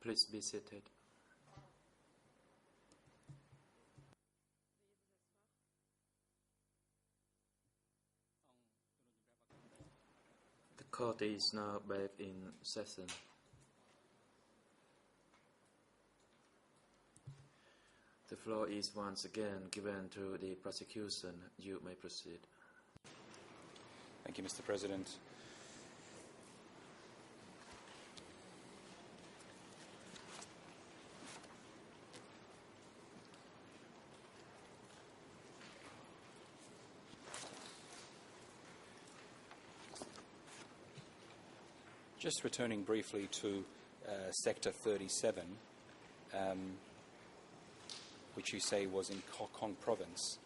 Please be seated. The court is now back in session. The floor is once again given to the prosecution. You may proceed. Thank you, Mr. President. Just returning briefly to Sector 37, which you say was in Koh Kong Province.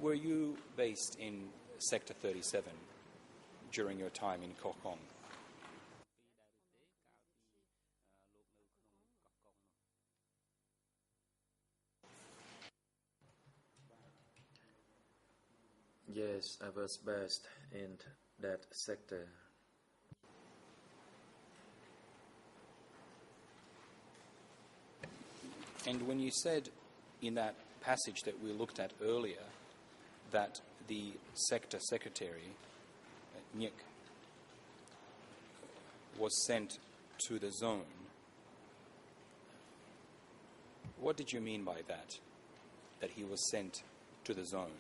Were you based in Sector 37 during your time in Koh Kong? Yes, I was based in that sector. And when you said in that passage that we looked at earlier that the sector secretary, Nyik, was sent to the zone, what did you mean by that he was sent to the zone?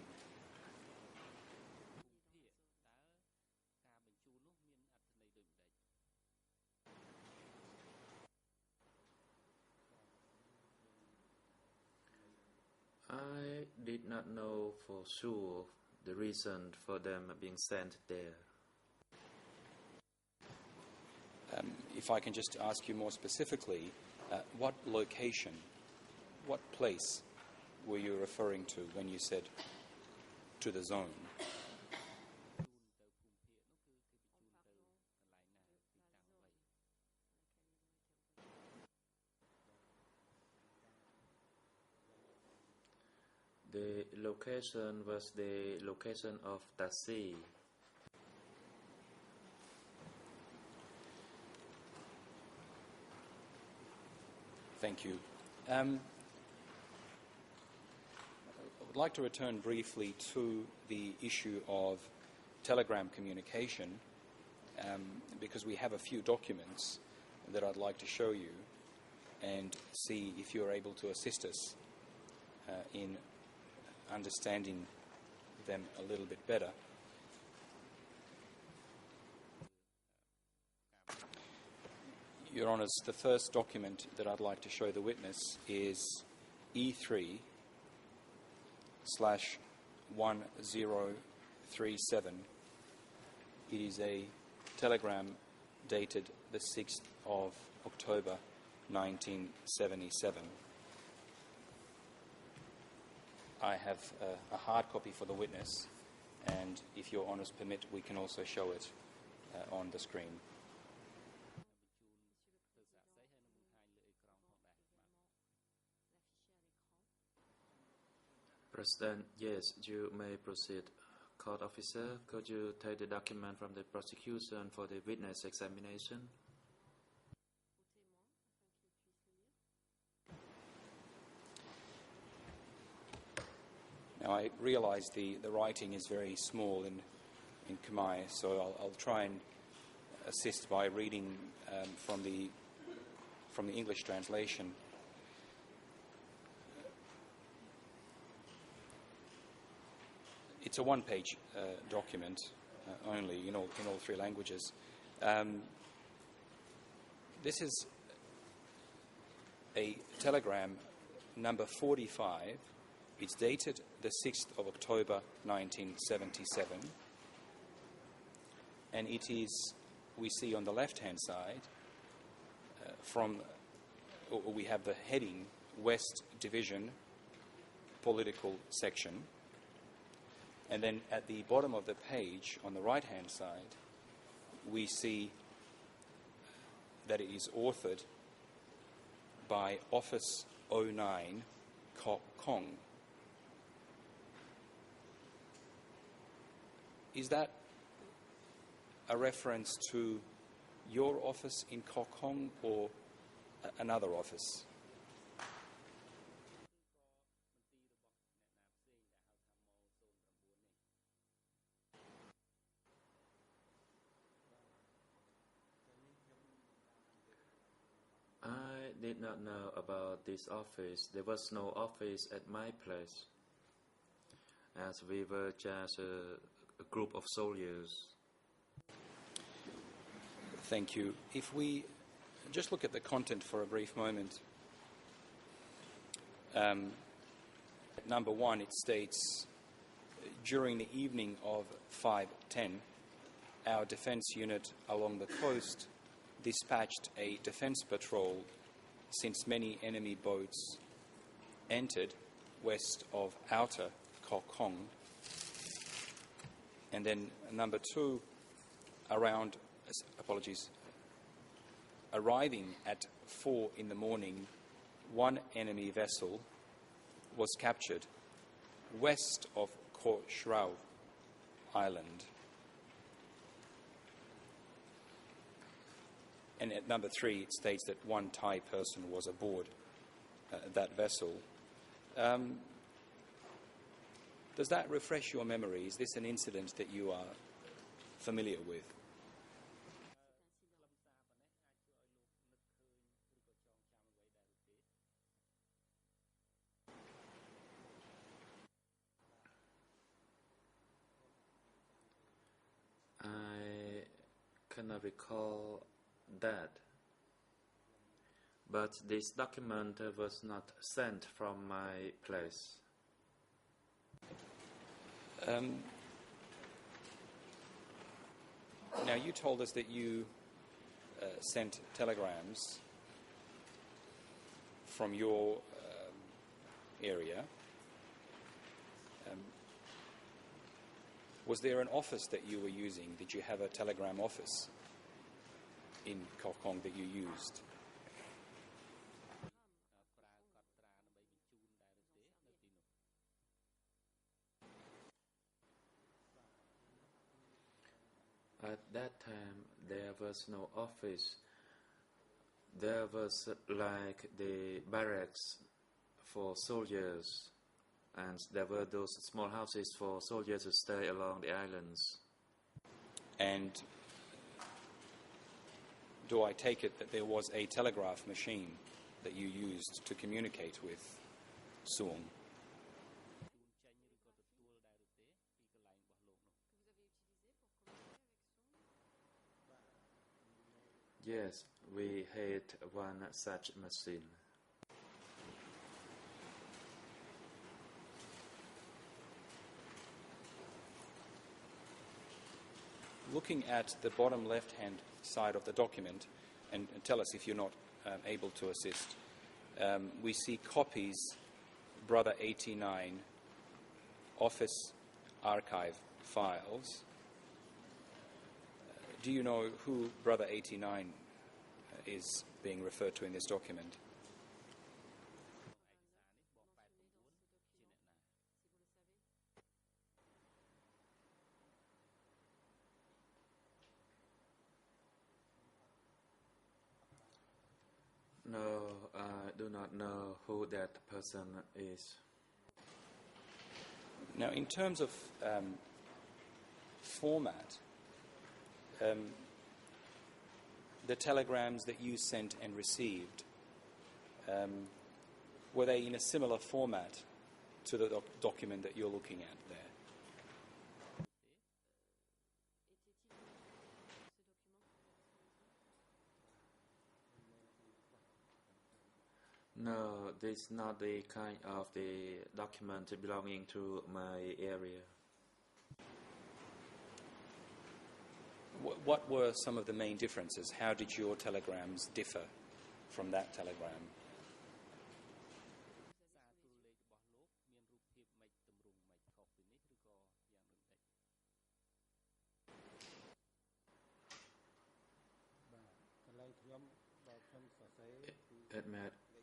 I did not know for sure the reason for them being sent there. If I can just ask you more specifically, what location, what place were you referring to when you said to the zone? The location was the location of Tasi. Thank you. I would like to return briefly to the issue of telegram communication, because we have a few documents that I'd like to show you and see if you're able to assist us in understanding them a little bit better. Your Honours, the first document that I'd like to show the witness is E3/1037. It is a telegram dated the 6th of October 1977. I have a hard copy for the witness, and if Your Honours permit, we can also show it on the screen. President, yes, you may proceed. Court officer, could you take the document from the prosecution for the witness examination? Now, I realise the writing is very small in Khmer, so I'll try and assist by reading from the English translation. It's a one-page document only in all three languages. This is a telegram number 45. It's dated the 6th of October 1977, and it is, we see on the left-hand side, we have the heading West Division Political Section, and then at the bottom of the page on the right-hand side we see that it is authored by Office 09 Koh Kong. Is that a reference to your office in Koh Kong or another office? I did not know about this office. There was no office at my place, as we were just a group of soldiers. Thank you. If we just look at the content for a brief moment. At number 1, it states, during the evening of 5/10, our defence unit along the coast dispatched a defence patrol since many enemy boats entered west of outer Koh Kong. And then number 2, arriving at 4 in the morning, one enemy vessel was captured west of Koh Shrao Island. And at number 3, it states that one Thai person was aboard that vessel. Does that refresh your memory? Is this an incident that you are familiar with? I cannot recall that, but this document was not sent from my place. Now, you told us that you sent telegrams from your area. Was there an office that you were using? Did you have a telegram office in Koh Kong that you used? At that time, there was no office. There was like the barracks for soldiers, and there were those small houses for soldiers to stay along the islands. And do I take it that there was a telegraph machine that you used to communicate with Suong? Yes, we had one such machine. Looking at the bottom left-hand side of the document, and tell us if you're not able to assist, we see copies, Brother 89, Office Archive Files. Do you know who Brother 89 is being referred to in this document? No, I do not know who that person is. Now, in terms of format, the telegrams that you sent and received, were they in a similar format to the document that you're looking at there? No, this is not the kind of the document belonging to my area. What were some of the main differences? How did your telegrams differ from that telegram?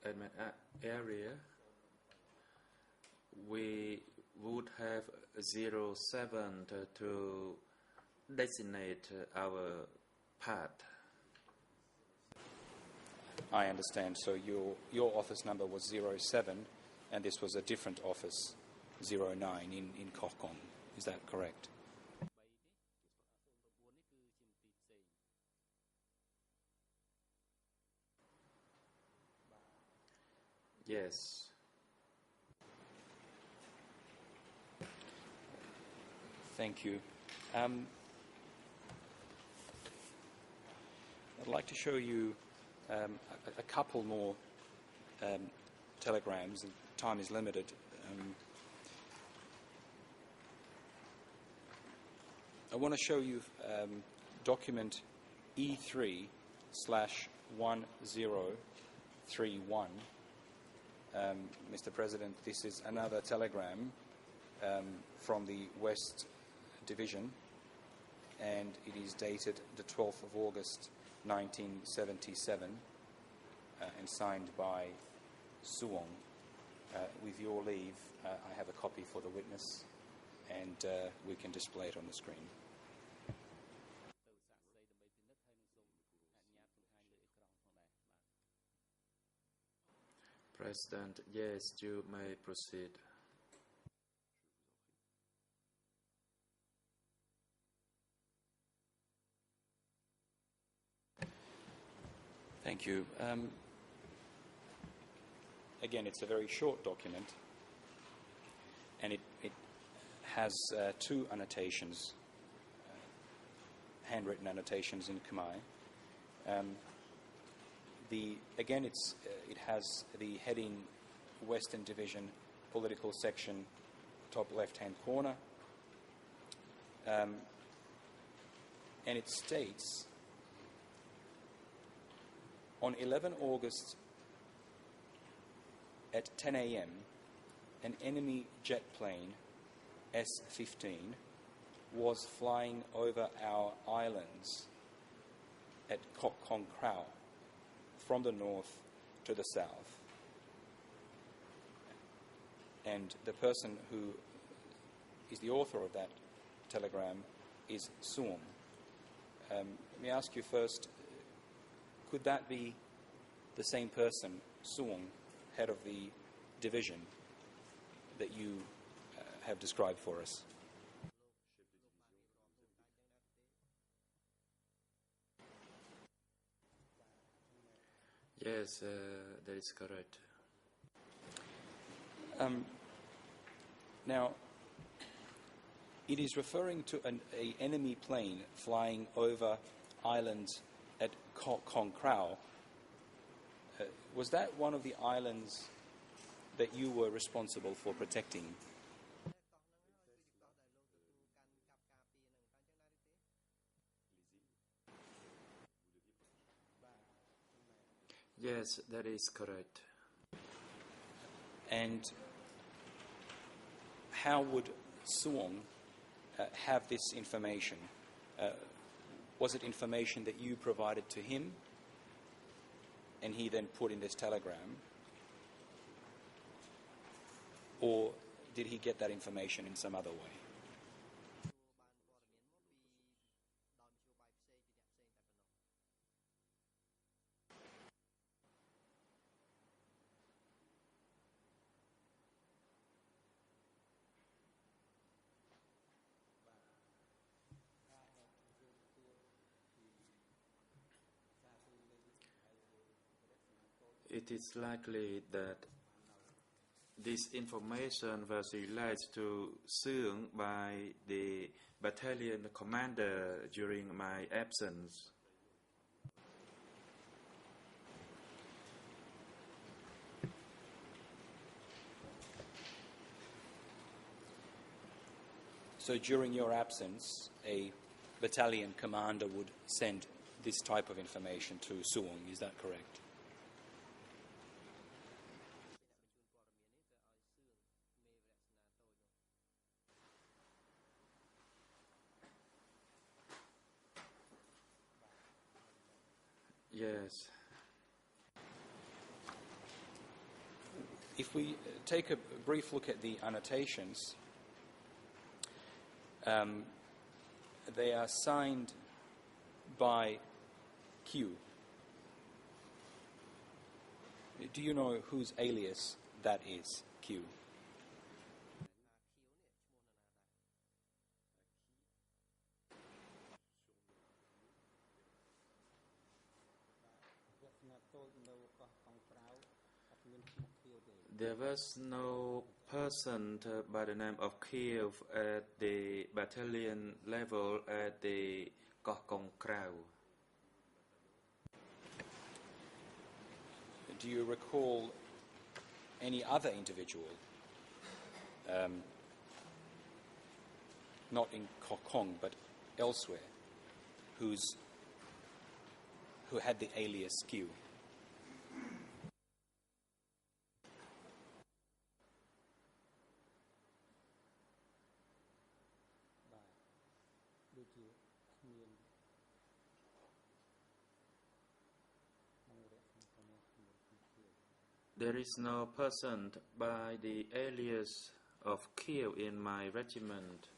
At my area, we would have 07 to designate our path. I understand. So your office number was 07, and this was a different office, 09 in Koh Kong. Is that correct? Yes. Thank you. I'd like to show you a couple more telegrams. Time is limited. I want to show you document E3/1031. Mr. President, this is another telegram from the West Division, and it is dated the 12th of August 1977 and signed by Suong. With your leave, I have a copy for the witness, and we can display it on the screen. President, yes, you may proceed. Thank you. Again, it's a very short document, and it has two annotations, handwritten annotations in Khmer. It has the heading Western Division Political Section, top left-hand corner, and it states, on 11 August at 10 a.m., an enemy jet plane, S-15, was flying over our islands at Kok Kong Krau from the north to the south. And the person who is the author of that telegram is Suong. Let me ask you first, could that be the same person, Suong, head of the division that you have described for us? Yes, that is correct. Now, it is referring to an enemy plane flying over islands at Kok Kong Krau. Was that one of the islands that you were responsible for protecting? Yes, that is correct. And how would Suong have this information? Was it information that you provided to him and he then put in this telegram? Or did he get that information in some other way? It is likely that this information was relayed to Seung by the battalion commander during my absence. So during your absence, a battalion commander would send this type of information to Suong, is that correct? Yes. If we take a brief look at the annotations, they are signed by Q. Do you know whose alias that is, Q? There was no person by the name of Kiev at the battalion level at the Koh Kong Krau. Do you recall any other individual, not in Koh Kong but elsewhere, who had the alias Q? There is no person by the alias of Kiev in my regiment.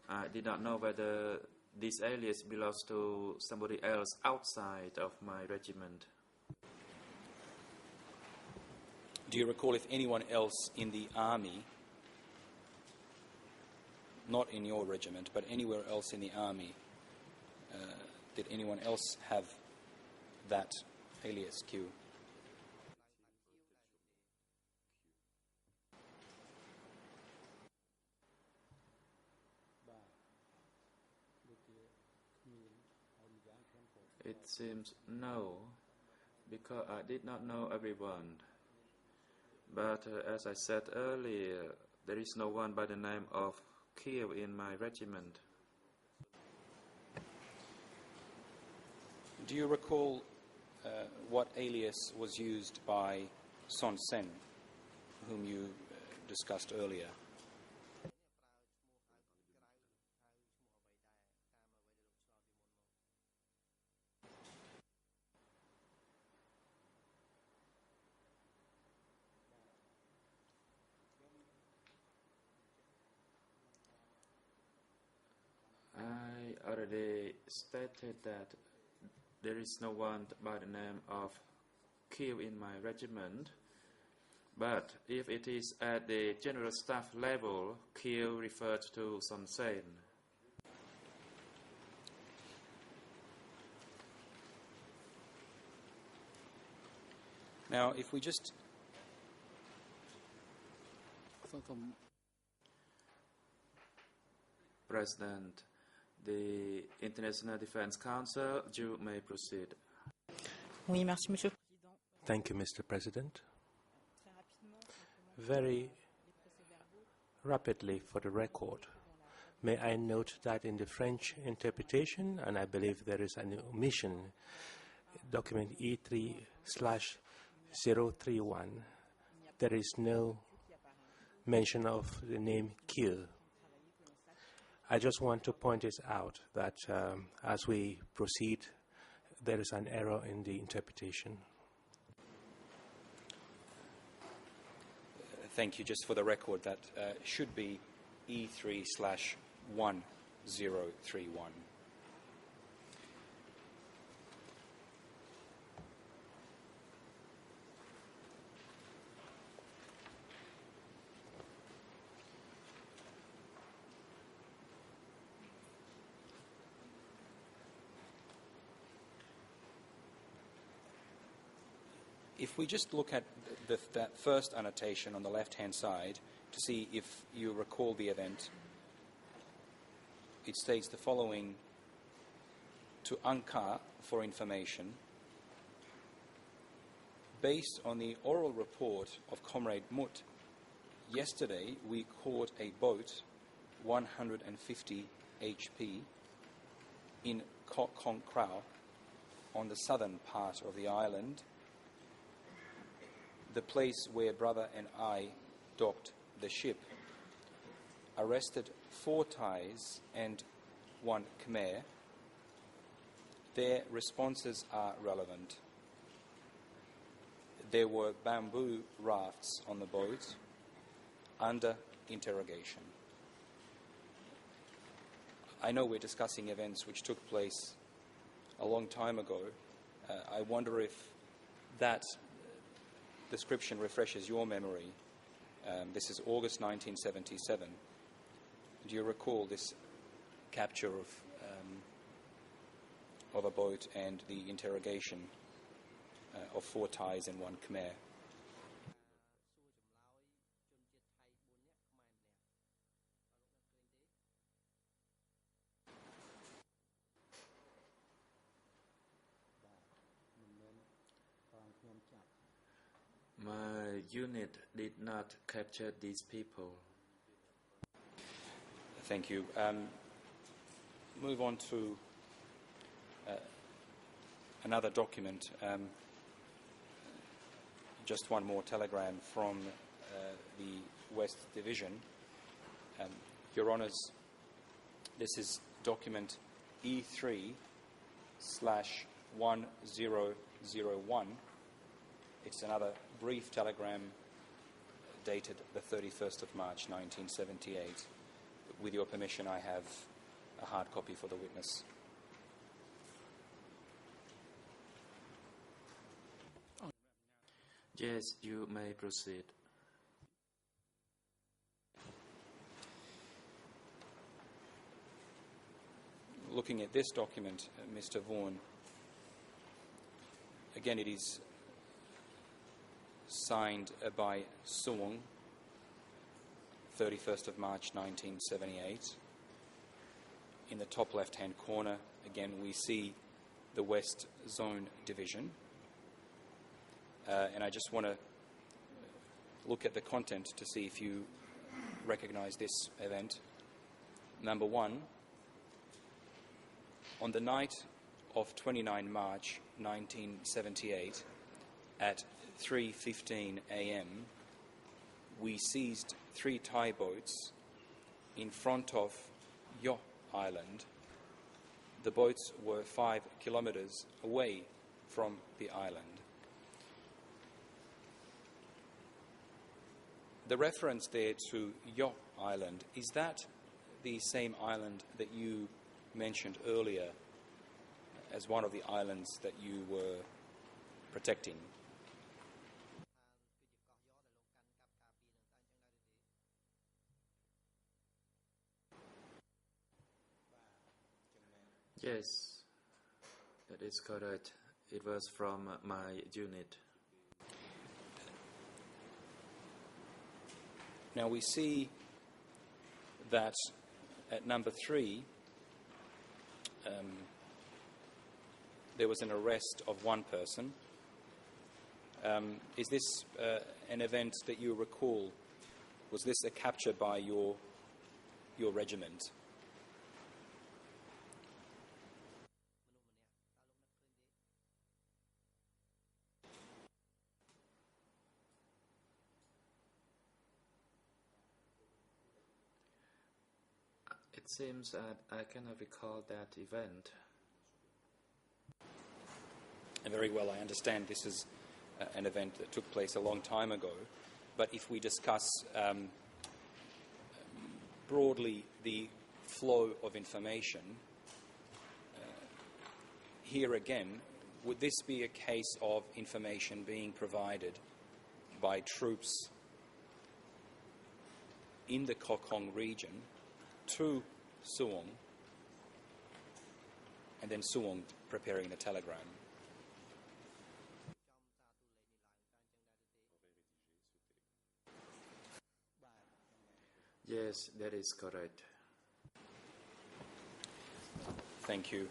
I did not know whether this alias belongs to somebody else outside of my regiment. Do you recall if anyone else in the army, not in your regiment, but anywhere else in the army, did anyone else have that alias Q? It seems no, because I did not know everyone. But as I said earlier, there is no one by the name of Kiev in my regiment. Do you recall what alias was used by Son Sen, whom you discussed earlier? I already stated that there is no one by the name of Kiev in my regiment, but if it is at the general staff level, Kiev referred to Son Sen. Now, if we just President, the International Defense Council, you may proceed. Oui, merci, Monsieur le Président. Thank you, Mr. President. Very rapidly for the record, may I note that in the French interpretation, and I believe there is an omission, document E3/031, there is no mention of the name Kiel. I just want to point this out that as we proceed, there is an error in the interpretation. thank you. Just for the record, that should be E3/1031. If we just look at that first annotation on the left-hand side to see if you recall the event, it states the following: to Ankara for information. Based on the oral report of Comrade Mut, yesterday we caught a boat 150 HP in Koh Kong Krau on the southern part of the island, the place where brother and I docked the ship. Arrested 4 Thais and 1 Khmer. Their responses are relevant. There were bamboo rafts on the boat under interrogation. I know we're discussing events which took place a long time ago. I wonder if that description refreshes your memory, this is August 1977. Do you recall this capture of a boat and the interrogation of 4 Thais and 1 Khmer? My unit did not capture these people. Thank you. Move on to another document. Just one more telegram from the West Division. Your Honours, this is document E3/1001. It's another brief telegram dated the 31st of March 1978. With your permission, I have a hard copy for the witness. Yes, you may proceed. Looking at this document, Mr. Vaughan, again it is signed by Suwon, 31st of March 1978. In the top left-hand corner, again, we see the West Zone Division. And I just want to look at the content to see if you recognize this event. Number 1, on the night of 29 March 1978, at 3:15 a.m., we seized 3 Thai boats in front of Yo Island. The boats were 5 kilometers away from the island. The reference there to Yo Island, is that the same island that you mentioned earlier as one of the islands that you were protecting? Yes, that is correct. It was from my unit. Now we see that at number 3, there was an arrest of 1 person. Is this an event that you recall? Was this a capture by your regiment? It seems that I cannot recall that event. Very well, I understand this is an event that took place a long time ago, but if we discuss broadly the flow of information, here again, would this be a case of information being provided by troops in the Kokong region to Suwon, and then Suwon preparing the telegram? Yes, that is correct. Thank you.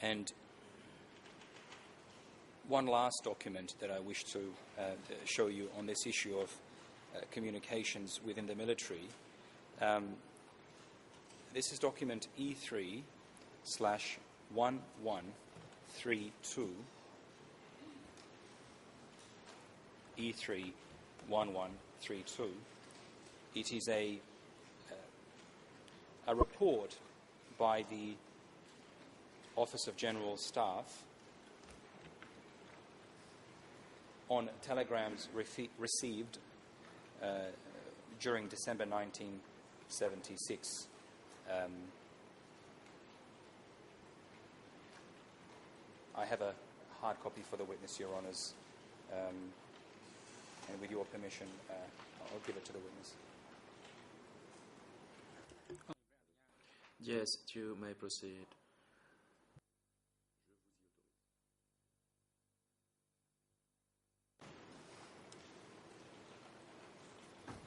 And one last document that I wish to show you on this issue of communications within the military. This is document E3/1132. E3/1132. It is a report by the Office of General Staff on telegrams received during December 1976 I have a hard copy for the witness, Your Honours, and with your permission, I'll give it to the witness. Yes, you may proceed.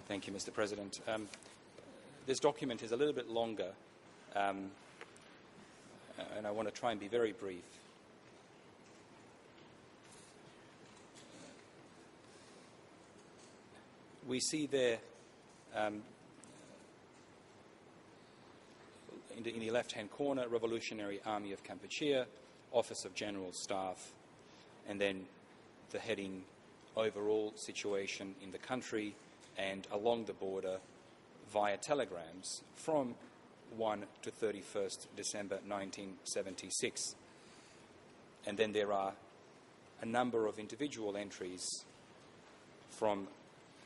Thank you, Mr. President. This document is a little bit longer, and I want to try and be very brief. We see there, in the left-hand corner, Revolutionary Army of Kampuchea, Office of General Staff, and then the heading, Overall Situation in the Country and Along the Border via telegrams from 1 to 31st December 1976. And then there are a number of individual entries from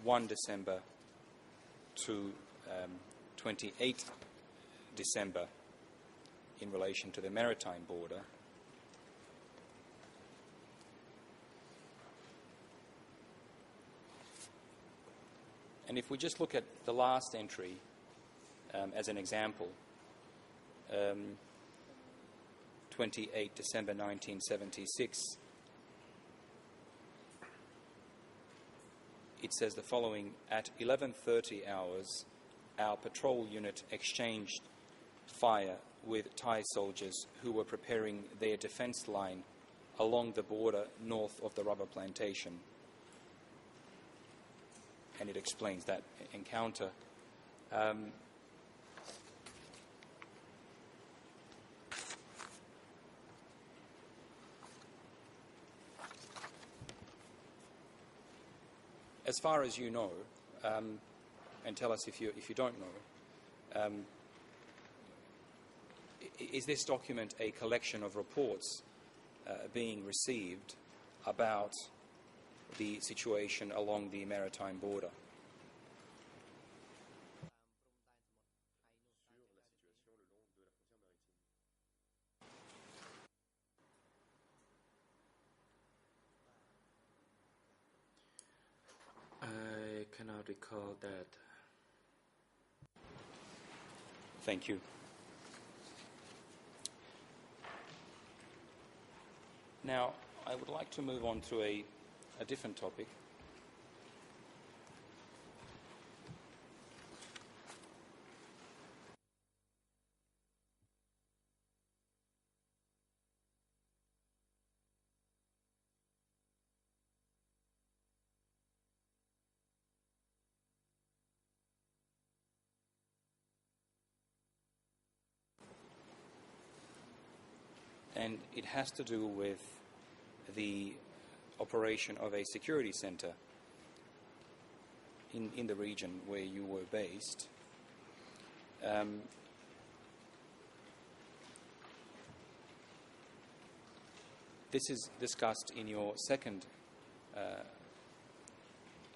1 December to 28 December in relation to the maritime border. And if we just look at the last entry as an example, 28 December 1976, it says the following: at 11:30 hours, our patrol unit exchanged fire with Thai soldiers who were preparing their defence line along the border north of the rubber plantation. And it explains that encounter. As far as you know, and tell us if you don't know, is this document a collection of reports being received about the situation along the maritime border? I cannot recall that. Thank you. Now, I would like to move on to a different topic. And it has to do with the operation of a security centre in the region where you were based. This is discussed in your second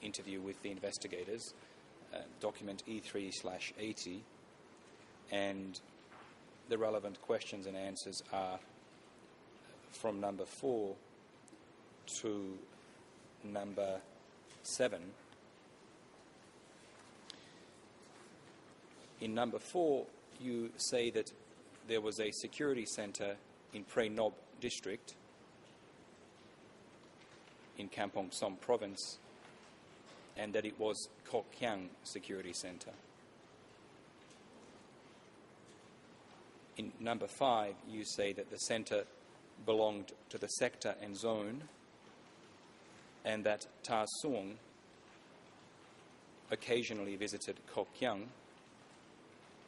interview with the investigators, document E3/80, and the relevant questions and answers are from number 4 to number 7. In number 4, you say that there was a security centre in Prey Nob district in Kampong Som province, and that it was Kok Kiang Security Centre. In number 5, you say that the centre belonged to the sector and zone, and that Ta Suong occasionally visited Kok Kiang,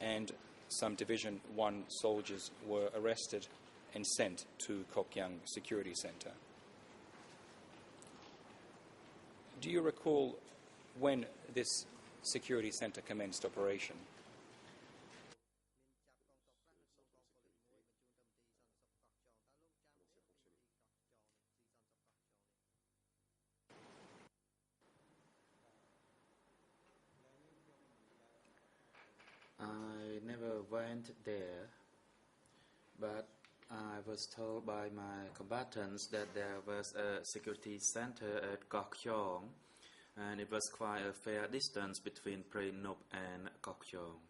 and some Division 1 soldiers were arrested and sent to Kok Kiang Security Centre. Do you recall when this security centre commenced operation? I never went there, but I was told by my combatants that there was a security center at Kok Yong, and it was quite a fair distance between Pre Nup and Kok Yong.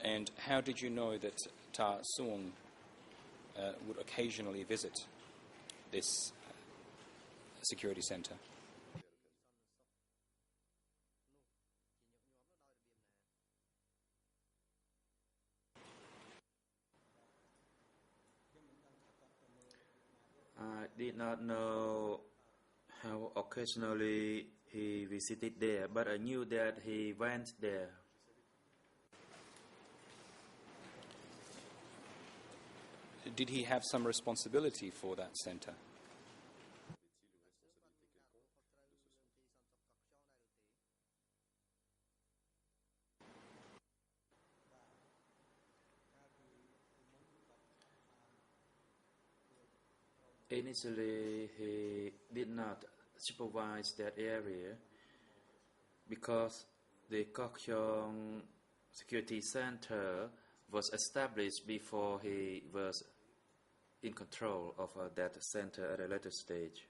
And how did you know that Ta Suong would occasionally visit this security center? I did not know how occasionally he visited there, but I knew that he went there. Did he have some responsibility for that center? Initially, he did not supervise that area because the Kok Yong Security Center was established before he was in control of that center at a later stage.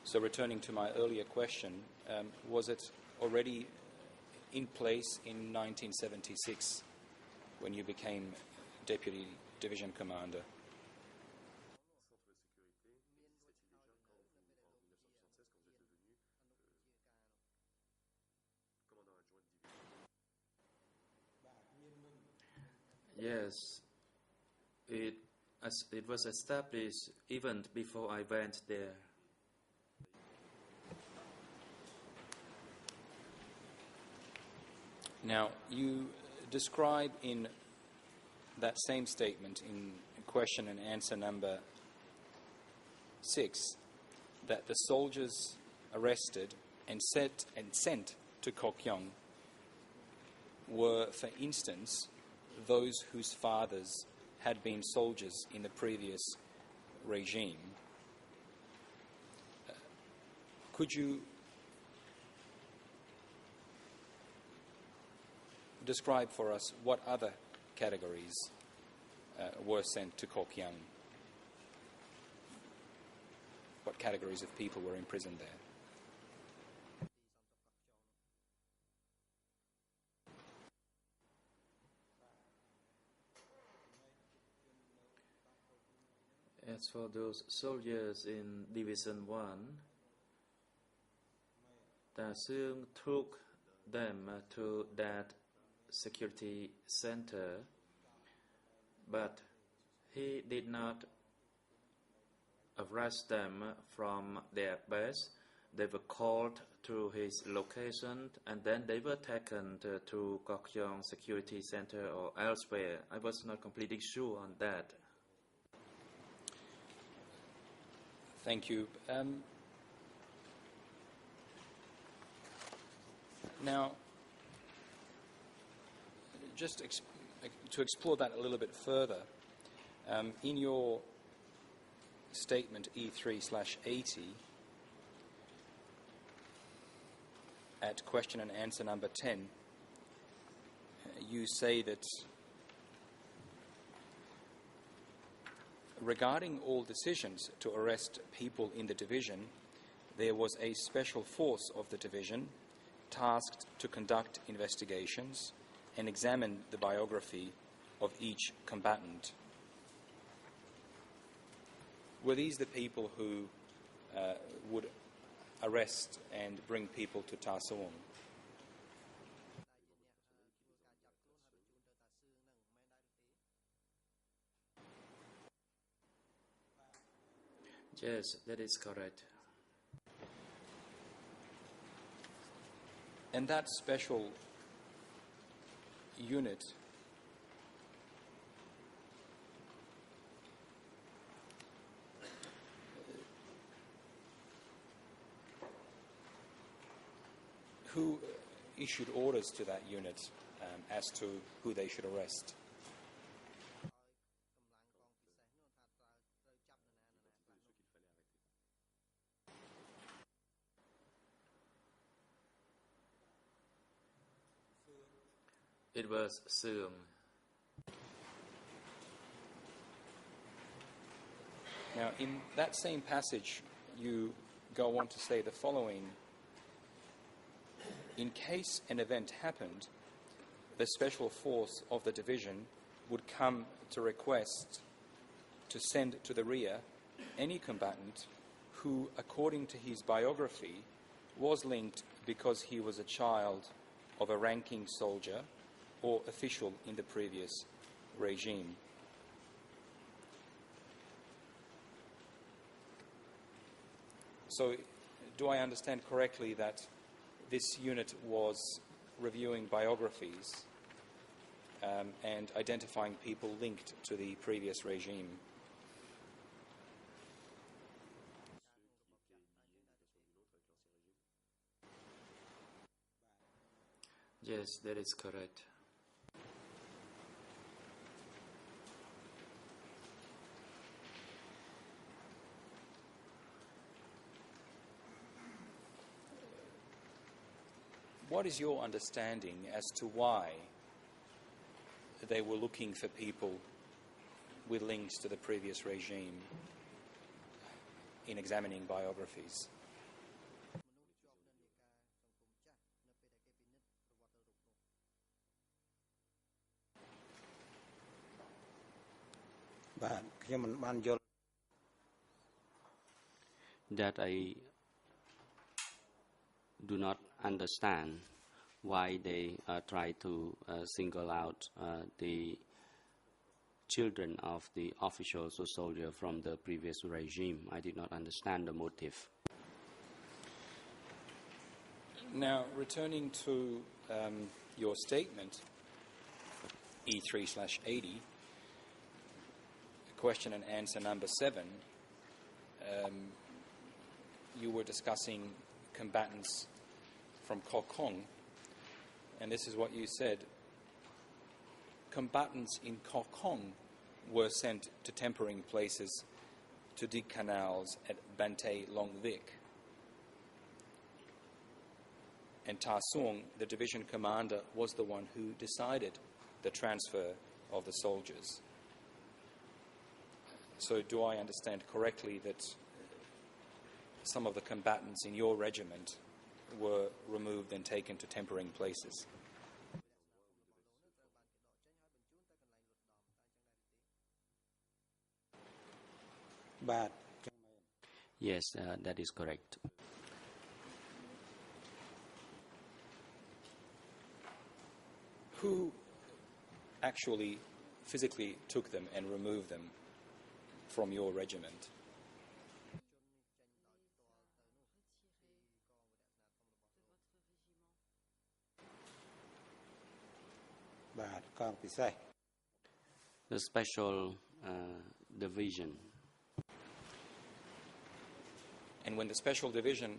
So returning to my earlier question, was it already in place in 1976 when you became Deputy Division Commander? Yes, it was established even before I went there. Now, you describe in that same statement in question and answer number 6 that the soldiers arrested and sent to Kok Yong were, for instance, those whose fathers had been soldiers in the previous regime. Could you describe for us what other categories were sent to Kok Yong? What categories of people were imprisoned there? As for those soldiers in Division 1, Ta Seung took them to that security center, but he did not arrest them from their base. They were called to his location, and then they were taken to Kok Yong Security Center or elsewhere. I was not completely sure on that. Thank you. Now, just to explore that a little bit further, in your statement E3/80, at question and answer number 10, you say that regarding all decisions to arrest people in the division, there was a special force of the division tasked to conduct investigations and examine the biography of each combatant. Were these the people who would arrest and bring people to Ta Suong? Yes, that is correct. And that special unit who issued orders to that unit as to who they should arrest? It was Seung. Now, in that same passage, you go on to say the following: in case an event happened, the special force of the division would come to request to send to the rear any combatant who, according to his biography, was linked because he was a child of a ranking soldier or official in the previous regime. So, do I understand correctly that this unit was reviewing biographies and identifying people linked to the previous regime? Yes, that is correct. What is your understanding as to why they were looking for people with links to the previous regime in examining biographies? That I do not understand why they try to single out the children of the officials or soldiers from the previous regime. I did not understand the motive. Now, returning to your statement, E3/80, question and answer number 7, you were discussing combatants from Kok Kong, and this is what you said: combatants in Kok Kong were sent to tempering places to dig canals at Bantay Long Vic. And Ta Sung, the division commander, was the one who decided the transfer of the soldiers. So do I understand correctly that some of the combatants in your regiment were removed and taken to tempering places? Yes, that is correct. Who actually physically took them and removed them from your regiment? The special division. And when the special division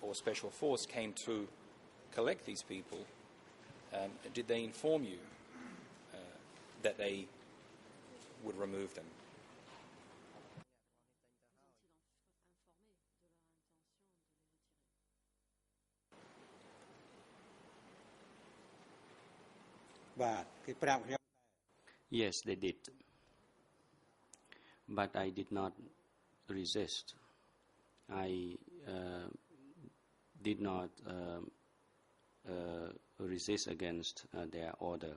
or special force came to collect these people, did they inform you that they would remove them? Yes, they did. But I did not resist. I did not resist against their order.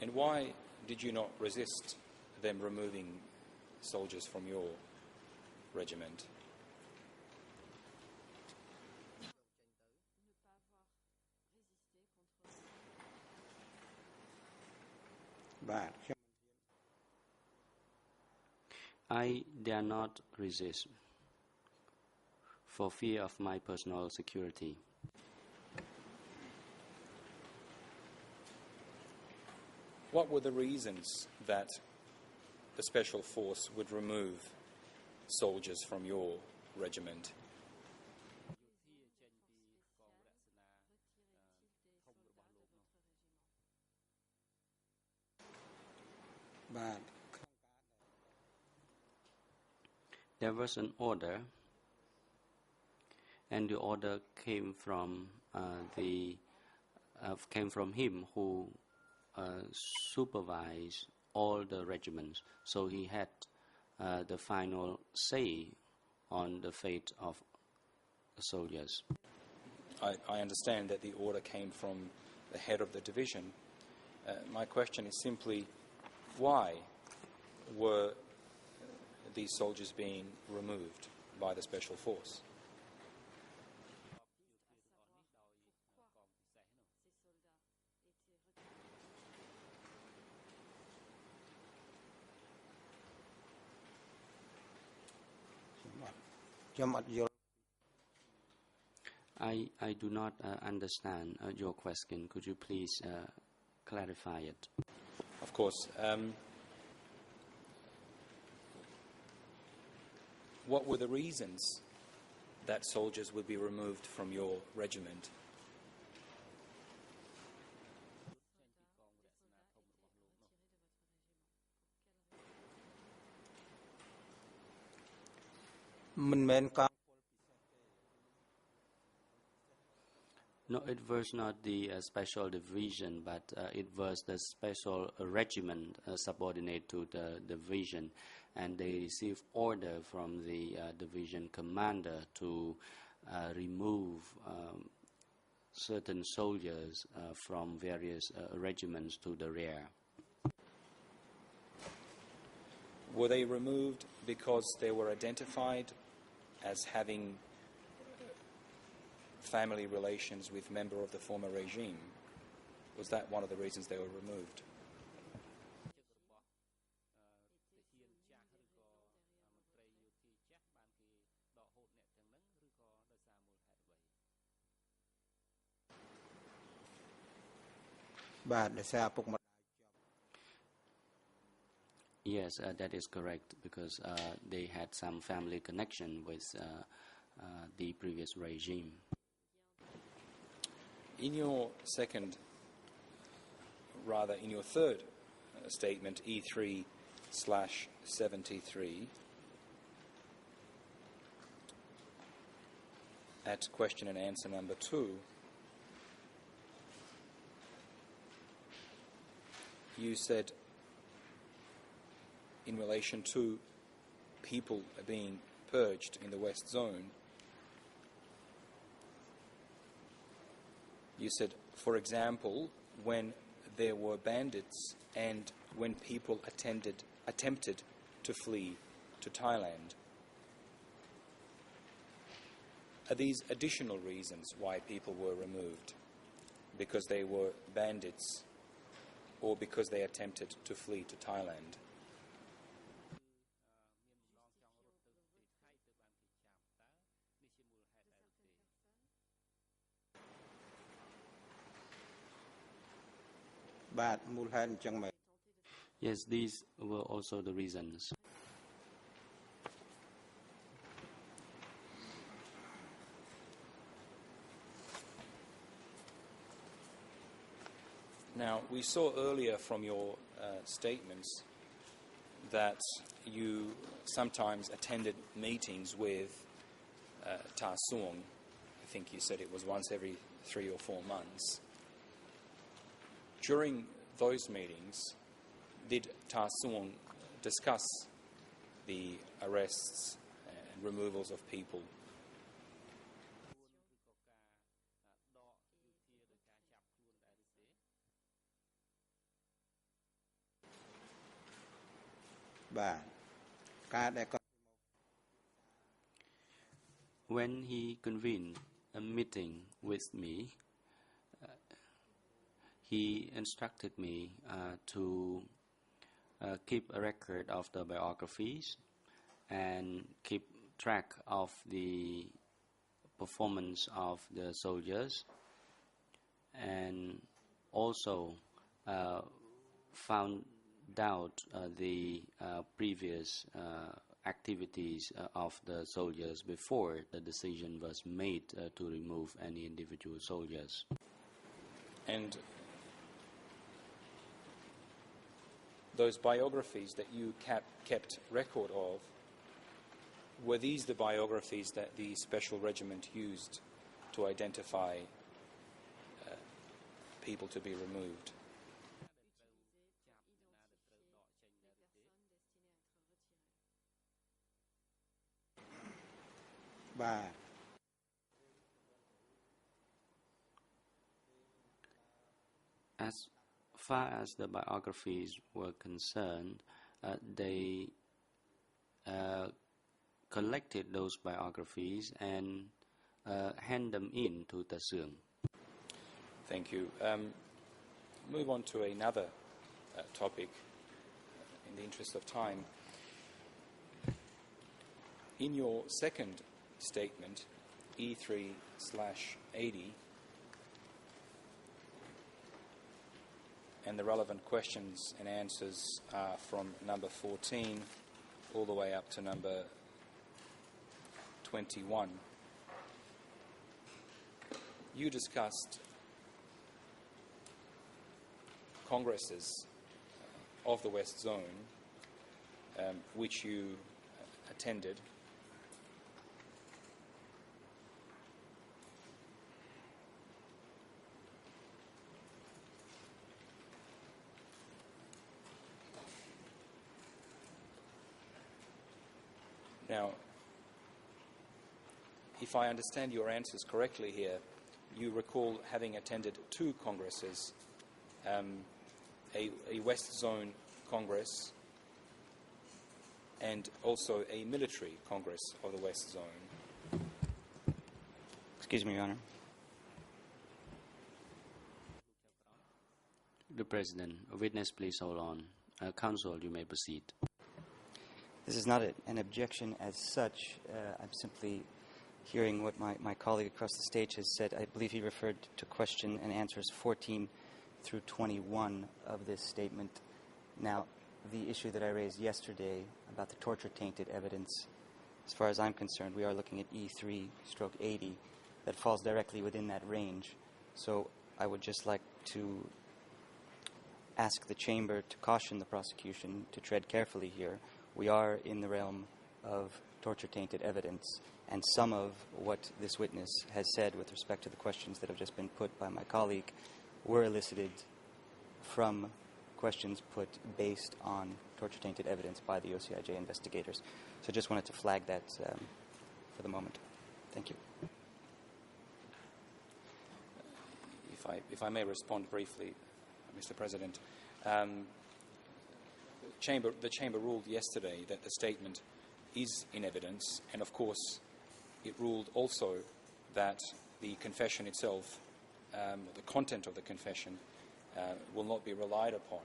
And why did you not resist them removing soldiers from your regiment? I dare not resist for fear of my personal security. What were the reasons that the special force would remove soldiers from your regiment? There was an order and the order came from him who supervised all the regiments. So he had the final say on the fate of the soldiers. I understand that the order came from the head of the division. My question is simply, why were these soldiers being removed by the special force? I do not understand your question. Could you please clarify it? Of course. What were the reasons that soldiers would be removed from your regiment? No, it was not the special division, but it was the special regiment subordinate to the division, and they received order from the division commander to remove certain soldiers from various regiments to the rear. Were they removed because they were identified as having family relations with member of the former regime? Was that one of the reasons they were removed? Yes, that is correct, because they had some family connection with the previous regime. In your third statement, E3/73, at question and answer number 2, you said, in relation to people being purged in the West Zone, you said, for example, when there were bandits and when people attempted to flee to Thailand. Are these additional reasons why people were removed? Because they were bandits or because they attempted to flee to Thailand? Yes, these were also the reasons. Now, we saw earlier from your statements that you sometimes attended meetings with Ta Suong. I think you said it was once every 3 or 4 months. During those meetings, did Ta Suong discuss the arrests and removals of people? When he convened a meeting with me, he instructed me to keep a record of the biographies and keep track of the performance of the soldiers, and also found out the previous activities of the soldiers before the decision was made to remove any individual soldiers. And those biographies that you kept record of, were these the biographies that the special regiment used to identify people to be removed? As far as the biographies were concerned, they collected those biographies and hand them in to the Seung. Thank you. Move on to another topic in the interest of time. In your second statement, E3/80, and the relevant questions and answers are from number 14 all the way up to number 21. You discussed congresses of the West Zone, which you attended. Now, if I understand your answers correctly here, you recall having attended two congresses, a West Zone Congress and also a military Congress of the West Zone. Excuse me, Your Honor. The President, witness, please hold on. Counsel, you may proceed. This is not an objection as such. I'm simply hearing what my colleague across the stage has said. I believe he referred to question and answers 14 through 21 of this statement. Now, the issue that I raised yesterday about the torture-tainted evidence, as far as I'm concerned, we are looking at E3/80. That falls directly within that range. So I would just like to ask the Chamber to caution the prosecution to tread carefully here. We are in the realm of torture-tainted evidence, and some of what this witness has said with respect to the questions that have just been put by my colleague were elicited from questions put based on torture-tainted evidence by the OCIJ investigators. So I just wanted to flag that for the moment. Thank you. If I may respond briefly, Mr. President. The Chamber ruled yesterday that the statement is in evidence, and of course it ruled also that the confession itself, the content of the confession, will not be relied upon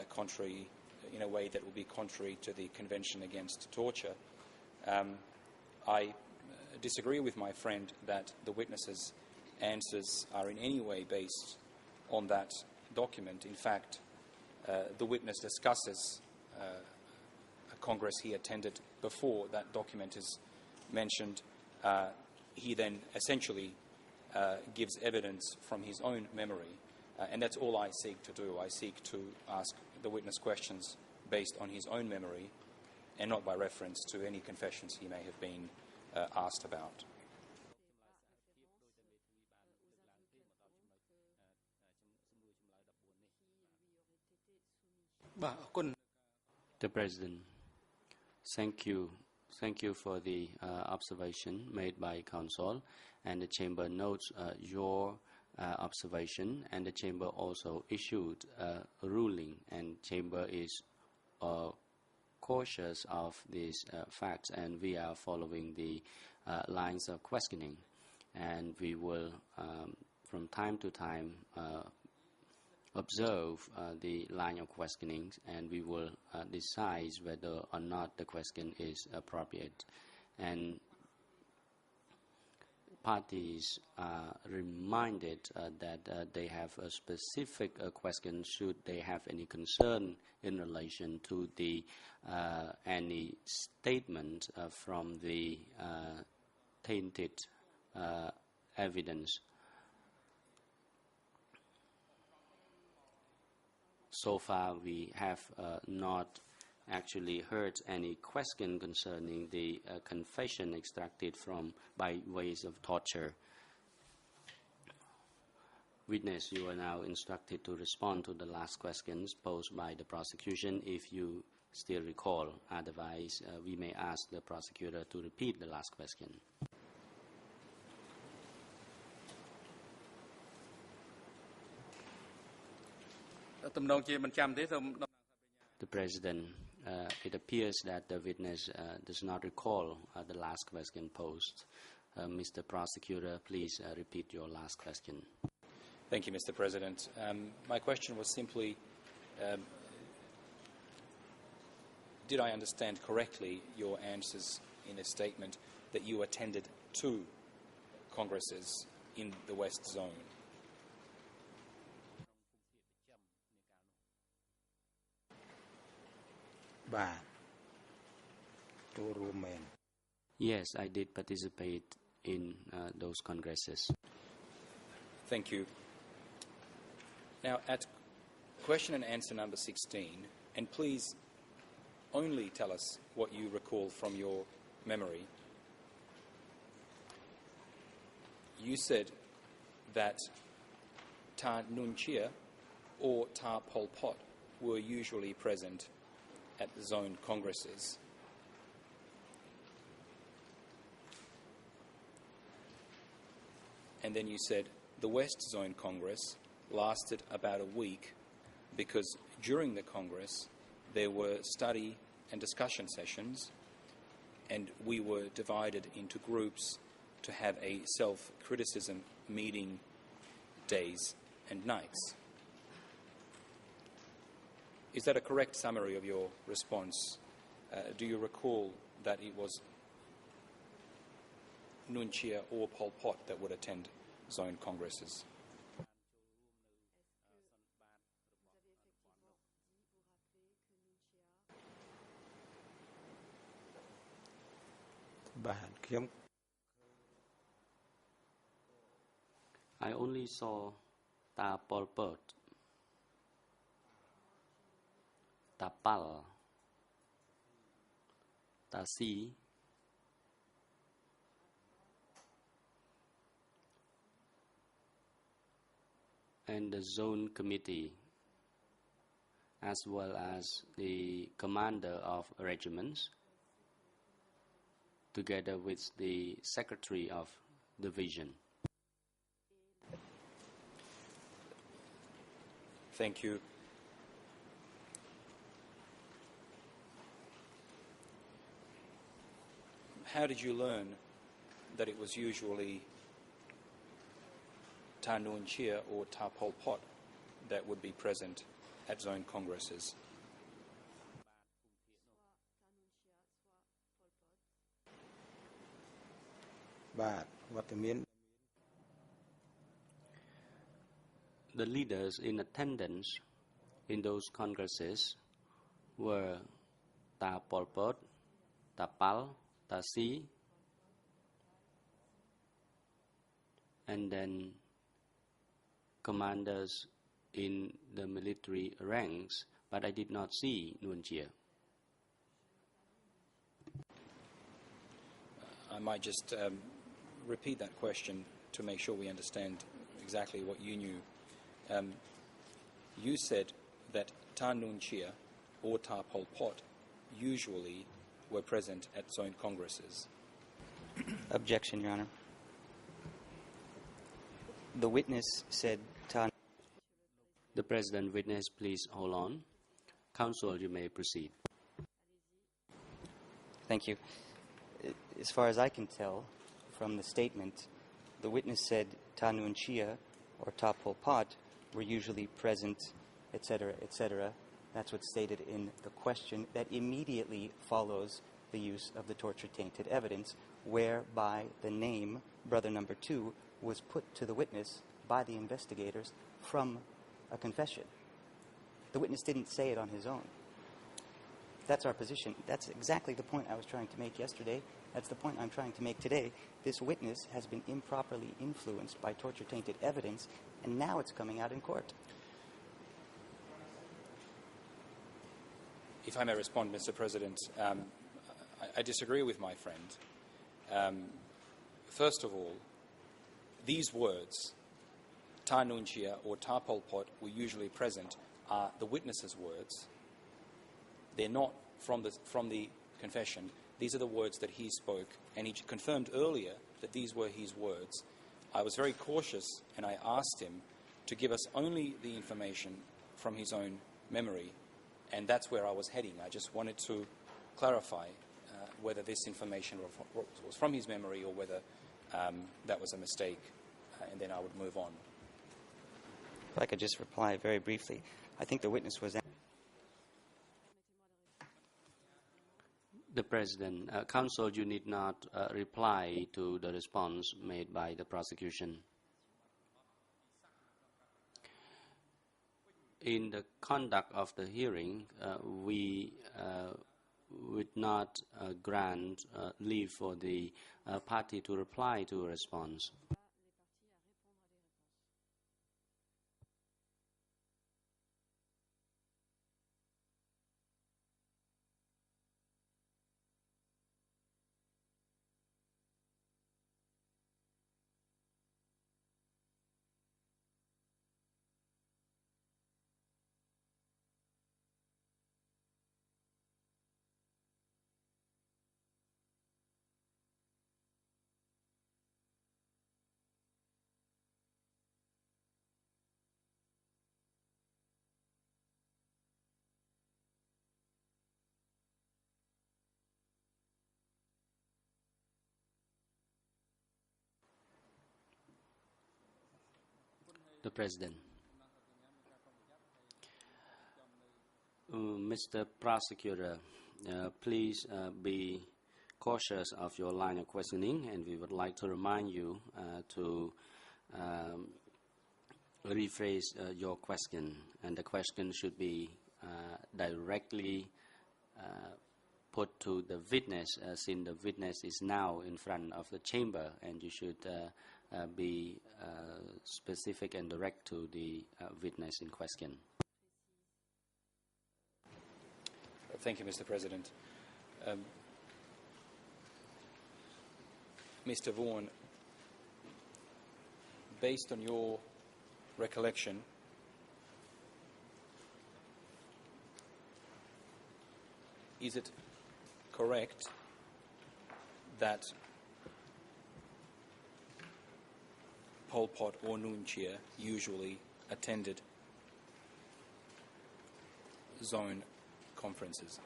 contrary, in a way that will be contrary to the Convention Against Torture. I disagree with my friend that the witnesses' answers are in any way based on that document. In fact, the witness discusses a Congress he attended before that document is mentioned. He then essentially gives evidence from his own memory, and that's all I seek to do. I seek to ask the witness questions based on his own memory and not by reference to any confessions he may have been asked about. The President, thank you. Thank you for the observation made by counsel, and the Chamber notes your observation, and the Chamber also issued a ruling, and Chamber is cautious of these facts, and we are following the lines of questioning, and we will from time to time observe the line of questioning, and we will decide whether or not the question is appropriate. And parties are reminded that they have a specific question should they have any concern in relation to the any statement from the tainted evidence. So far, we have not actually heard any question concerning the confession extracted from by ways of torture. Witness, you are now instructed to respond to the last questions posed by the prosecution if you still recall. Otherwise, we may ask the prosecutor to repeat the last question. The President, it appears that the witness does not recall the last question posed. Mr. Prosecutor, please repeat your last question. Thank you, Mr. President. My question was simply, did I understand correctly your answers in a statement that you attended 2 congresses in the West Zone? Yes, I did participate in those congresses. Thank you. Now, at question and answer number 16, and please only tell us what you recall from your memory, you said that Ta Nun Chia or Ta Pol Pot were usually present at the zone congresses. And then you said the West Zone Congress lasted about a week because during the Congress there were study and discussion sessions and we were divided into groups to have a self-criticism meeting days and nights. Is that a correct summary of your response? Do you recall that it was Nun Chia or Pol Pot that would attend zone congresses? I only saw Ta Pol Pot, Ta Pal, Ta Si, and the zone committee, as well as the commander of regiments, together with the secretary of division. Thank you. How did you learn that it was usually Ta Nun Chia or Ta Pol Pot that would be present at zone congresses? The leaders in attendance in those congresses were Ta Pol Pot, Ta Pal, Ta Si, and then commanders in the military ranks, but I did not see Nun Chia. I might just repeat that question to make sure we understand exactly what you knew. You said that Ta Nun Chia or Ta Pol Pot usually were present at zone congresses. Objection, Your Honor. The witness said Ta. The President, witness, please hold on. Counsel, you may proceed. Thank you. As far as I can tell from the statement, the witness said Ta Nun Chia or Ta Pol Pot were usually present, etc., etc. That's what's stated in the question that immediately follows the use of the torture-tainted evidence, whereby the name, brother number 2, was put to the witness by the investigators from a confession. The witness didn't say it on his own. That's our position. That's exactly the point I was trying to make yesterday. That's the point I'm trying to make today. This witness has been improperly influenced by torture-tainted evidence, and now it's coming out in court. If I may respond, Mr. President, I disagree with my friend. First of all, these words, Ta Nuon Chia or Ta Pol Pot, were usually present, are the witness's words. They're not from the confession. These are the words that he spoke, and he confirmed earlier that these were his words. I was very cautious, and I asked him to give us only the information from his own memory, and that's where I was heading. I just wanted to clarify whether this information was from his memory or whether that was a mistake, and then I would move on. If I could just reply very briefly. I think the witness was... The President, Counsel, you need not reply to the response made by the prosecution. In the conduct of the hearing, we would not grant leave for the party to reply to a response. The President. Mr. Prosecutor, please be cautious of your line of questioning, and we would like to remind you to rephrase your question, and the question should be directly put to the witness, since the witness is now in front of the chamber, and you should be specific and direct to the witness in question. Thank you, Mr. President. Mr. Vaughan, based on your recollection, is it correct that Pol Pot or Nuon Chia usually attended zone conferences?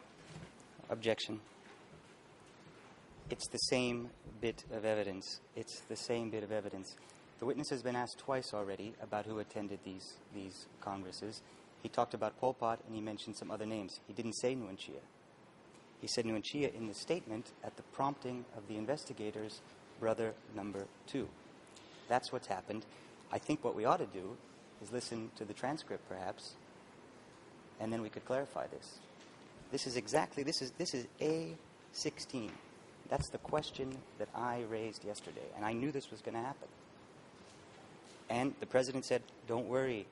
Objection. It's the same bit of evidence. It's the same bit of evidence. The witness has been asked twice already about who attended these congresses. He talked about Pol Pot and he mentioned some other names. He didn't say Nuon Chia. He said Nuon Chia in the statement at the prompting of the investigators, brother number 2. That's what's happened. I think what we ought to do is listen to the transcript, perhaps, and then we could clarify this. This is A16. That's the question that I raised yesterday, and I knew this was going to happen. And the President said, don't worry,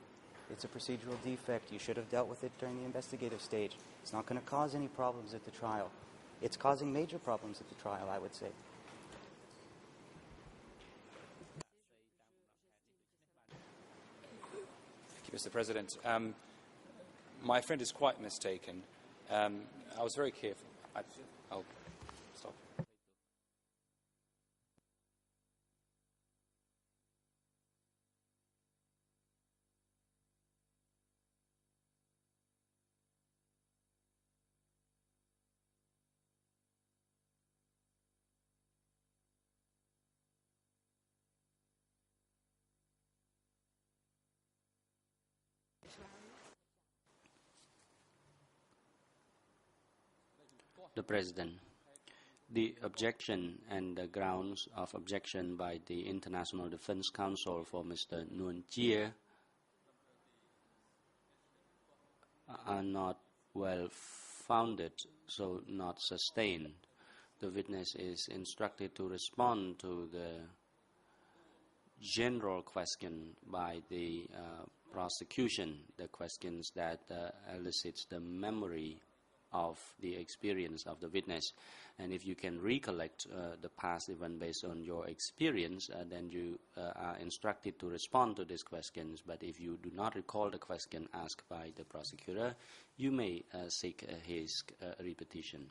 it's a procedural defect. You should have dealt with it during the investigative stage. It's not going to cause any problems at the trial. It's causing major problems at the trial, I would say. Thank you, Mr. President. My friend is quite mistaken. I was very careful. I'll stop. The President. The objection and the grounds of objection by the International Defense Council for Mr. Nuon Chia are not well founded, so not sustained. The witness is instructed to respond to the general question by the prosecution, the questions that elicits the memory of the experience of the witness. And if you can recollect the past event based on your experience, then you are instructed to respond to these questions. But if you do not recall the question asked by the prosecutor, you may seek his repetition.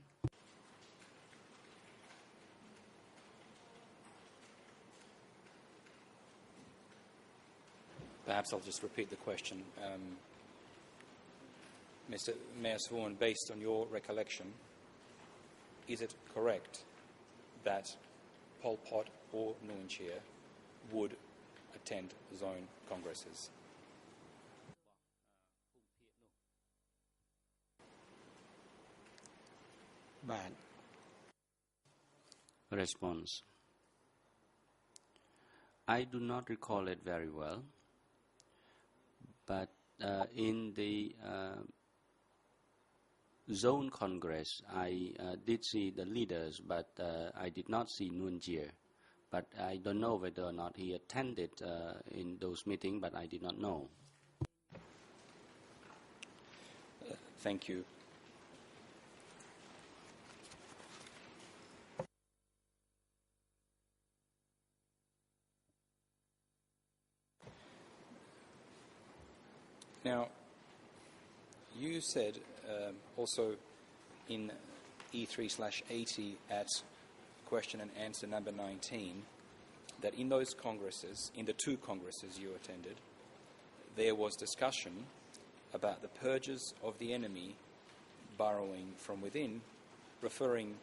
Perhaps I'll just repeat the question. Mr. Mayor Sworn, based on your recollection, is it correct that Pol Pot or Nguyen Chia would attend zone congresses? Response. I do not recall it very well, but in the zone congress, I did see the leaders, but I did not see Nguyen Chia. But I don't know whether or not he attended in those meetings, but I did not know. Thank you. Now, you said also in E3/80 at question and answer number 19 that in those congresses, in the two congresses you attended, there was discussion about the purges of the enemy burrowing from within, referring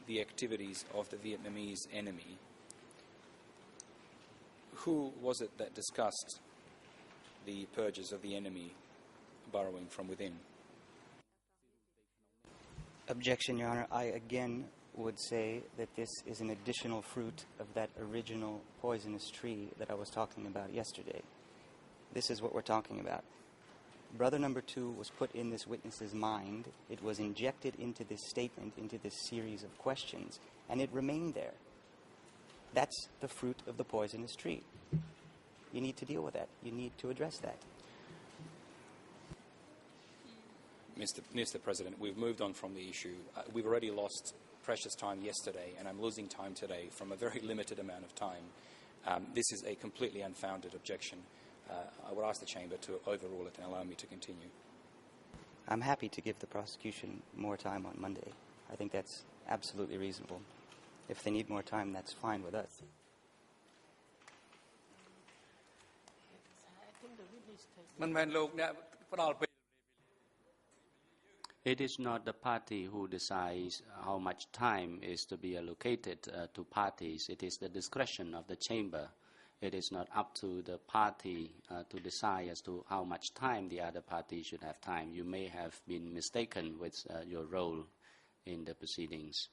the activities of the Vietnamese enemy. Who was it that discussed the purges of the enemy burrowing from within? Objection, Your Honor. I again would say that this is an additional fruit of that original poisonous tree that I was talking about yesterday. This is what we're talking about. Brother number 2 was put in this witness's mind. It was injected into this statement, into this series of questions, and it remained there. That's the fruit of the poisonous tree. You need to deal with that. You need to address that. Mr. President, we've moved on from the issue. We've already lost precious time yesterday, and I'm losing time today from a very limited amount of time. This is a completely unfounded objection. I would ask the Chamber to overrule it and allow me to continue. I'm happy to give the prosecution more time on Monday. I think that's absolutely reasonable. If they need more time, that's fine with us. It is not the party who decides how much time is to be allocated to parties. It is the discretion of the chamber. It is not up to the party to decide as to how much time the other party should have time. You may have been mistaken with your role in the proceedings.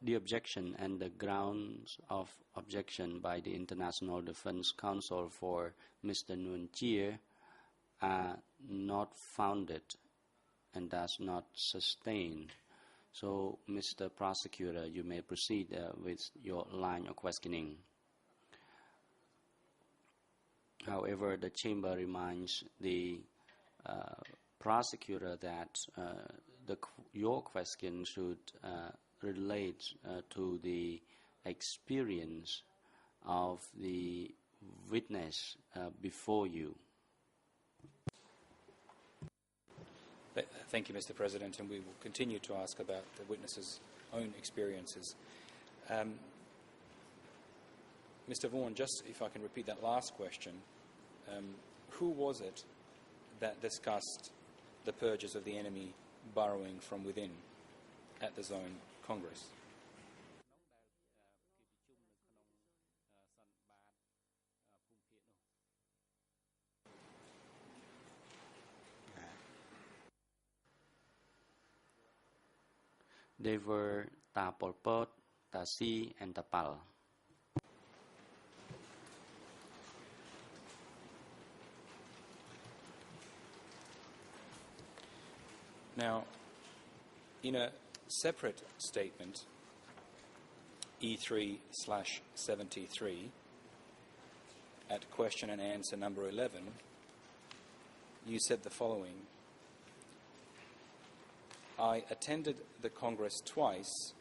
The objection and the grounds of objection by the International Defense Council for Mr. Nguyen Chia are not founded and does not sustain. So, Mr. Prosecutor, you may proceed with your line of questioning. However, the Chamber reminds the prosecutor that your question should relate to the experience of the witness before you. Thank you, Mr. President, and we will continue to ask about the witness's own experiences. Mr. Vaughan, just if I can repeat that last question, who was it that discussed the purges of the enemy burrowing from within at the Zone Congress? They were Ta Pol Pot, Ta Si, and Ta Pal. Now, in a separate statement, E3/73, at question and answer number 11, you said the following: I attended the Congress twice,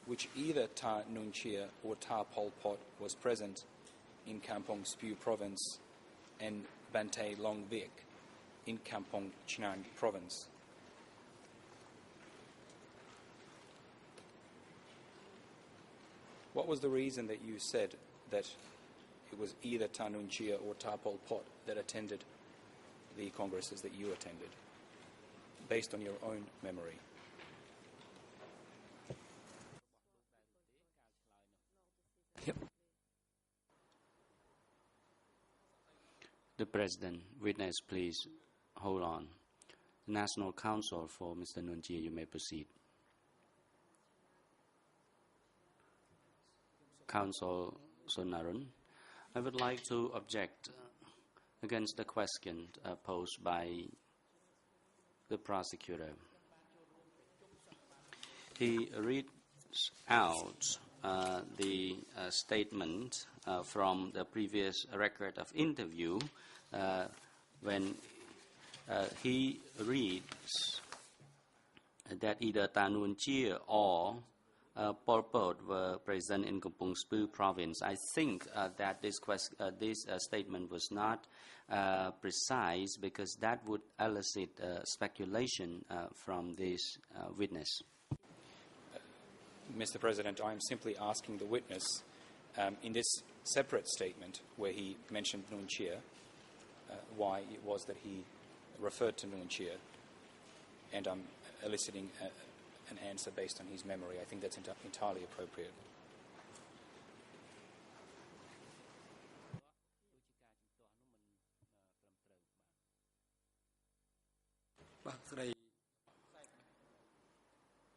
which either Ta Nguyen Chia or Ta Pol Pot was present in Kampong Speu Province and Bantay Long Vic in Kampong Chhnang Province. What was the reason that you said that it was either Ta Nguyen Chia or Ta Pol Pot that attended the congresses that you attended, based on your own memory? The President, witness, please hold on. The National Counsel for Mr. Nguyen Chia, you may proceed. Counsel Sonarun, I would like to object against the question posed by the prosecutor. He reads out the statement from the previous record of interview when he reads that either Ta Nguyen Chia or Pol Pot were present in Kampong Speu province. I think that this statement was not precise, because that would elicit speculation from this witness. Mr. President, I am simply asking the witness, in this separate statement where he mentioned Nguyen Chia, why it was that he referred to Nguyen Chia, and I'm eliciting an answer based on his memory. I think that's entirely appropriate.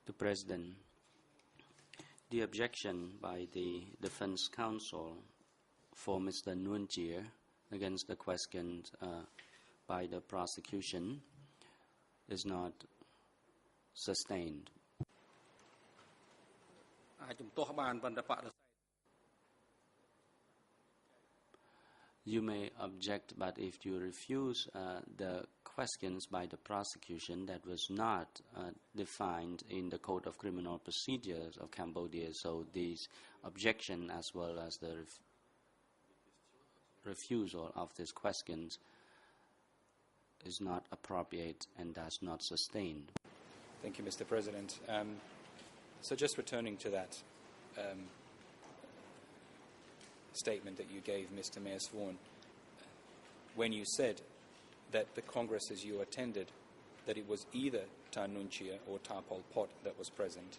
The President, the objection by the Defense Counsel for Mr. Nguyen Chia against the question by the prosecution is not sustained. You may object, but if you refuse the questions by the prosecution, that was not defined in the Code of Criminal Procedures of Cambodia, so this objection as well as the refusal of these questions is not appropriate and does not sustain. Thank you, Mr. President. So just returning to that statement that you gave, Mr. Mayor Sworn, when you said that the congresses you attended, that it was either Ta Nguyen Chia or Ta Pol Pot that was present,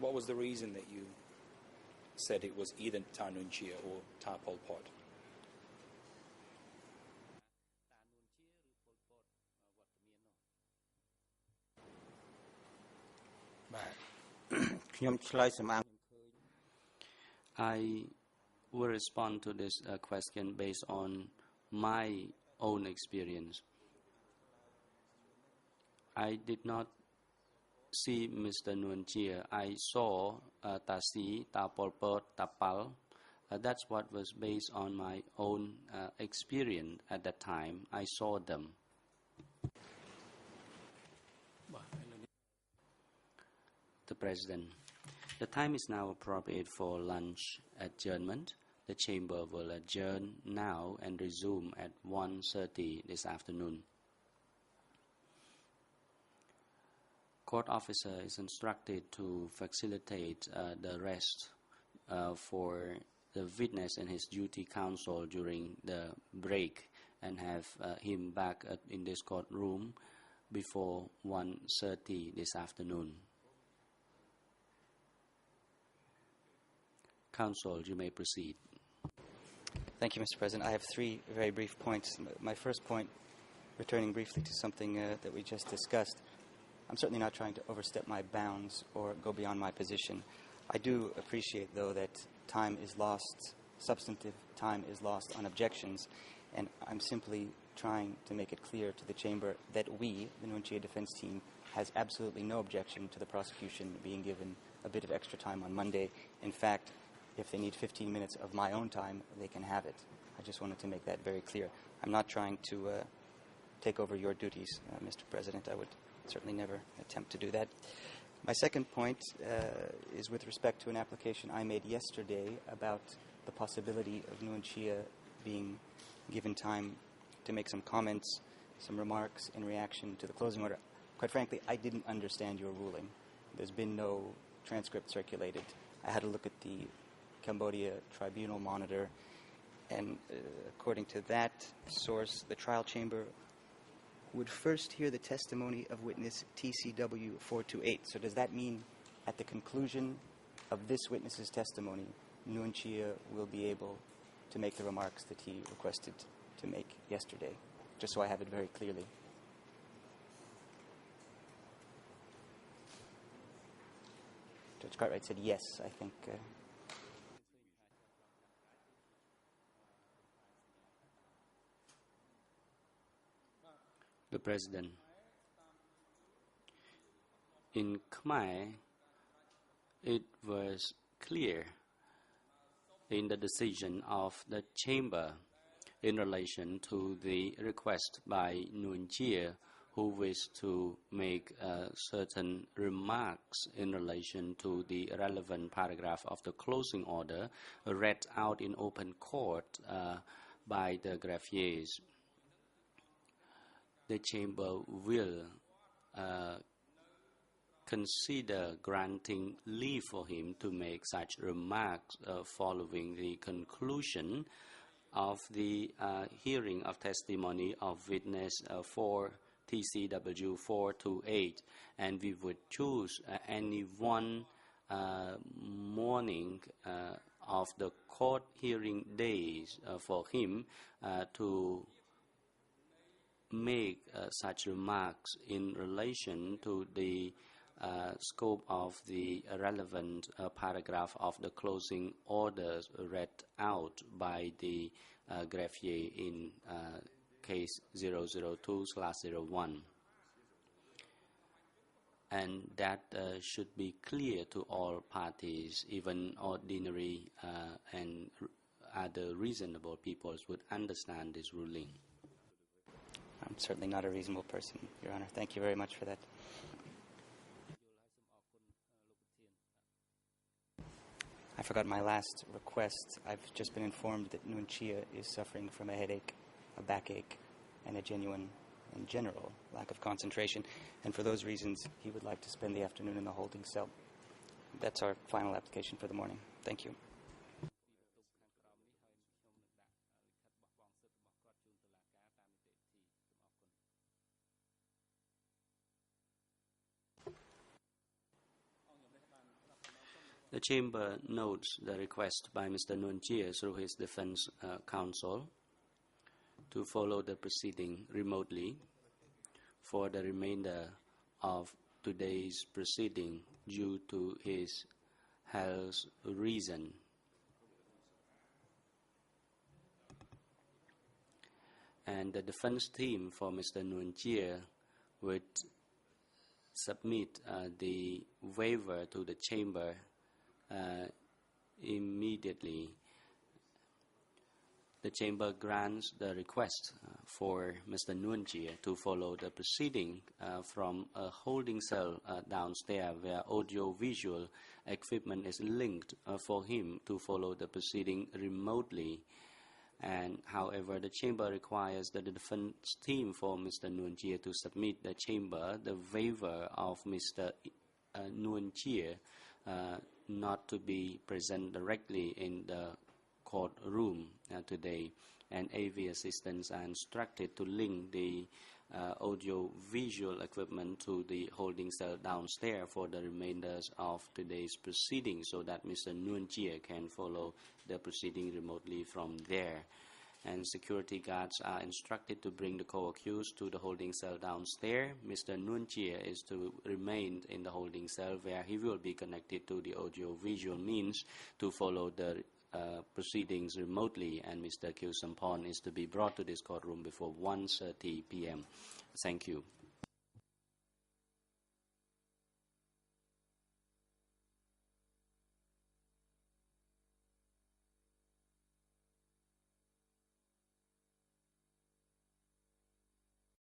what was the reason that you said it was either Ta Nguyen Chia or Ta Pol Pot? ខ្ញុំឆ្លើយសំអាង I will respond to this question based on my own experience. I did not see Mr. Nguyen Chia. I saw Ta Si, Ta Pol Pot, Ta Pal. That's what was based on my own experience at that time. I saw them. The President. The time is now appropriate for lunch adjournment. The chamber will adjourn now and resume at 1:30 this afternoon. Court officer is instructed to facilitate the rest for the witness and his duty counsel during the break and have him back in this courtroom before 1:30 this afternoon. Counsel, you may proceed. Thank you, Mr. President. I have three very brief points. My first point, returning briefly to something that we just discussed, I'm certainly not trying to overstep my bounds or go beyond my position. I do appreciate, though, that time is lost, substantive time is lost on objections, and I'm simply trying to make it clear to the Chamber that we, the Nguyen Chia defense team, has absolutely no objection to the prosecution being given a bit of extra time on Monday. In fact, if they need 15 minutes of my own time, they can have it. I just wanted to make that very clear. I'm not trying to take over your duties, Mr. President. I would certainly never attempt to do that. My second point is with respect to an application I made yesterday about the possibility of Nguyen Chia being given time to make some comments, some remarks in reaction to the closing order. Quite frankly, I didn't understand your ruling. There's been no transcript circulated. I had to look at the Cambodia Tribunal monitor, and according to that source, the trial chamber would first hear the testimony of witness TCW 428. So does that mean at the conclusion of this witness's testimony, Nguyen Chia will be able to make the remarks that he requested to make yesterday? Just so I have it very clearly. Judge Cartwright said yes, I think. The President. In Khmer, it was clear in the decision of the Chamber in relation to the request by Nguyen Chia, who wished to make certain remarks in relation to the relevant paragraph of the closing order read out in open court by the greffiers. The Chamber will consider granting leave for him to make such remarks following the conclusion of the hearing of testimony of witness for TCW 428, and we would choose any one morning of the court hearing days for him to make such remarks in relation to the scope of the relevant paragraph of the closing orders read out by the greffier in case 002/01. And that should be clear to all parties, even ordinary and other reasonable people would understand this ruling. I'm certainly not a reasonable person, Your Honor. Thank you very much for that. I forgot my last request. I've just been informed that Nguyen Chia is suffering from a headache, a backache, and a genuine and general lack of concentration. And for those reasons, he would like to spend the afternoon in the holding cell. That's our final application for the morning. Thank you. The Chamber notes the request by Mr. Nguyen Chia through his defense counsel to follow the proceeding remotely for the remainder of today's proceeding due to his health reason. And the defense team for Mr. Nguyen Chia would submit the waiver to the chamber immediately. The chamber grants the request for Mr. Nguyen Chia to follow the proceeding from a holding cell downstairs where audio-visual equipment is linked for him to follow the proceeding remotely. And however, the chamber requires the defense team for Mr. Nguyen Chia to submit the chamber the waiver of Mr. Nguyen Chia not to be present directly in the courtroom today, and AV assistants are instructed to link the audio-visual equipment to the holding cell downstairs for the remainders of today's proceedings so that Mr. Nguyen Chia can follow the proceeding remotely from there. And security guards are instructed to bring the co-accused to the holding cell downstairs. Mr. Nguyen Chia is to remain in the holding cell where he will be connected to the audio-visual means to follow the proceedings remotely, and Mr. Kyu Sampon is to be brought to this courtroom before 1:30 p.m. Thank you.